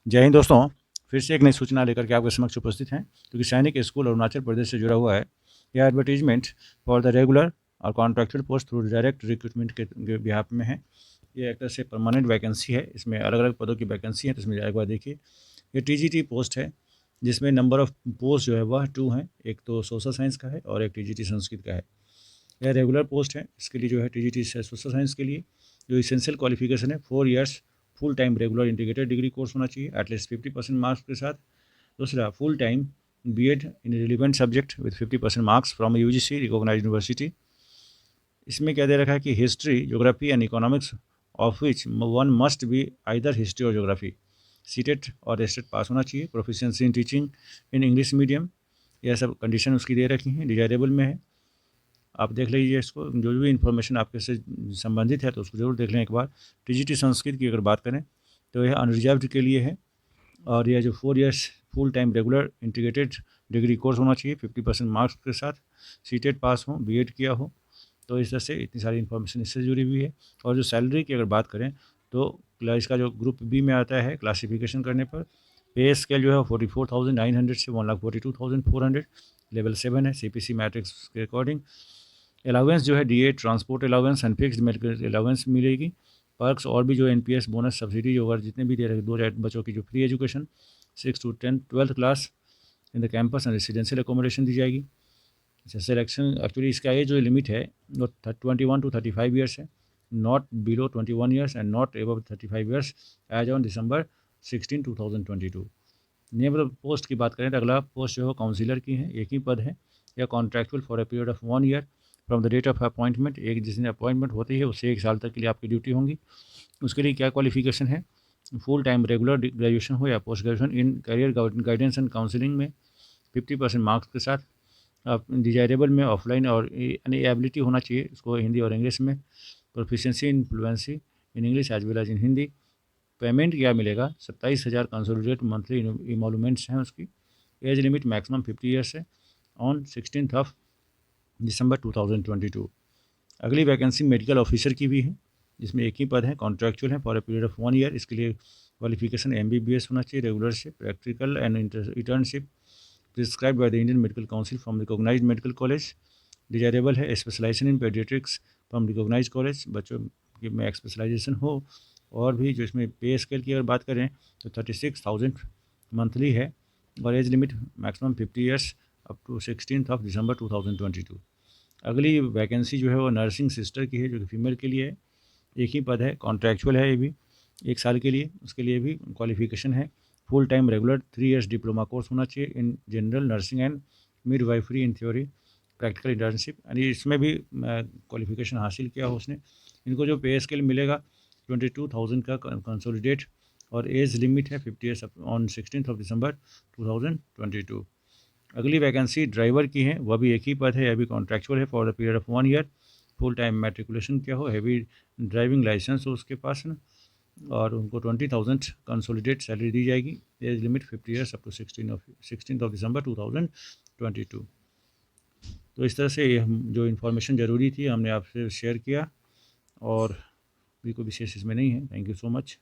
जय हिंद दोस्तों, फिर से एक नई सूचना लेकर के आपके समक्ष उपस्थित हैं, क्योंकि सैनिक स्कूल अरुणाचल प्रदेश से जुड़ा हुआ है। यह एडवर्टीजमेंट फॉर द रेगुलर और contractual post through direct recruitment के बिहाफ में है। ये एक तरह से परमानेंट वैकेंसी है। इसमें अलग अलग पदों की वैकेंसी है, तो इसमें एक बार देखिए। ये टीजीटी पोस्ट है, जिसमें नंबर ऑफ पोस्ट जो है वह 2 हैं। एक तो सोशल साइंस का है और एक टीजीटी संस्कृत का है। यह रेगुलर पोस्ट है। इसके लिए जो है टीजीटी सोशल साइंस के लिए जो इसेंशियल क्वालिफिकेशन है 4 years full time regular integrated degree course होना चाहिए एटलीस्ट 50% मार्क्स के साथ। दूसरा, full time BEd in relevant subject with 50% marks from UGC recognised university. इसमें क्या दे रखा है कि history, geography and economics of which one must be either history और ज्योग्राफी। सीटेट और एस्टेट पास होना चाहिए। Proficiency in teaching in English medium, यह सब कंडीशन उसकी दे रखी हैं। डिजायरेबल में है, आप देख लीजिए इसको। जो भी इन्फॉर्मेशन आपके से संबंधित है तो उसको जरूर देख लें एक बार। टीजीटी संस्कृत की अगर बात करें तो यह अनरिजर्व्ड के लिए है, और यह जो 4 years full time regular integrated degree course होना चाहिए 50% मार्क्स के साथ। सीटेट पास हो, बीएड किया हो। तो इस तरह से इतनी सारी इन्फॉर्मेशन इससे जुड़ी हुई है। और जो सैलरी की अगर बात करें तो इसका जो ग्रुप बी में आता है, क्लासिफिकेशन करने पर पे स्केल जो है 44,900 से 1,42,400। लेवल 7 है सीपीसी मैट्रिक्स के अकॉर्डिंग। अलाउंस जो है DA, transport allowance, unfixed medical allowance मिलेगी। पर्क्स और भी जो एनपीएस बोनस सब्सिडी जो अगर जितने भी दे रहे 2 बच्चों की जो free education 6 to 10 12th class in the campus and residential accommodation दी जाएगी। अच्छा, सिलेक्शन एक्चुअली इसका ये जो लिमिट है वो 21 to 35 ईयर्स है, not below 21 years and not above 35 years age on December 16, 2022। Name of post की बात करें तो अगला पोस्ट जो है काउंसिलर की है, एक ही पद है। या contractual for a period of 1 year from the date of appointment. एक जिस दिन अपॉइंटमेंट होती है उससे 1 साल तक के लिए आपकी ड्यूटी होंगी। उसके लिए क्या क्वालिफिकेशन है? फुल टाइम रेगुलर ग्रेजुएशन हो या post graduation in career guidance and counselling में 50% मार्क्स के साथ। आप डिजायरेबल में ऑफलाइन और यानी एबिलिटी होना चाहिए इसको हिंदी और इंग्लिश में। Proficiency in fluency in English as well as in Hindi. Payment क्या मिलेगा? 27,000 कंसोलिडेट मंथली इमोलूमेंट्स हैं उसकी। एज लिमिट मैक्सिमम 50 ईयर्स है ऑन 16 December 2022। अगली वैकेंसी मेडिकल ऑफिसर की भी है, जिसमें एक ही पद है, कॉन्ट्रैक्चुअल है for a period of 1 year. इसके लिए क्वालिफिकेशन एमबीबीएस होना चाहिए, regularship, practical and internship prescribe by the Indian Medical Council from recognised medical college. Desirable है specialisation in paediatrics from recognise college, बच्चों की में स्पेशलाइजेशन हो। और भी जो इसमें पे स्केल की अगर बात करें तो 36,000 मंथली है, और age limit maximum 50 years up to 16 December 2022। अगली वैकेंसी जो है वो नर्सिंग सिस्टर की है, जो कि फीमेल के लिए है। एक ही पद है, कॉन्ट्रैक्चुअल है ये भी 1 साल के लिए। उसके लिए भी क्वालिफिकेशन है full time regular 3 years diploma course होना चाहिए in general nursing and midwifery in theory, practical internship, यानी इसमें भी क्वालिफिकेशन हासिल किया हो उसने। इनको जो पे स्केल मिलेगा 22,000 का कंसोलिडेट, और एज लिमिट है 50 ईयर्स ऑन 16 December 2022। अगली वैकेंसी ड्राइवर की है, वह भी एक ही पद है, यह भी कॉन्ट्रैक्चुअल है for the period of 1 year. Full time matriculation क्या हो, हैवी ड्राइविंग लाइसेंस हो उसके पास ना। और उनको 20,000 कंसोलिडेट सैलरी दी जाएगी। Age limit 50 years up to 16 December 2022। तो इस तरह से ये जो इन्फॉर्मेशन ज़रूरी थी हमने आपसे शेयर किया, और भी कोई विशेष इसमें नहीं है। Thank you so much.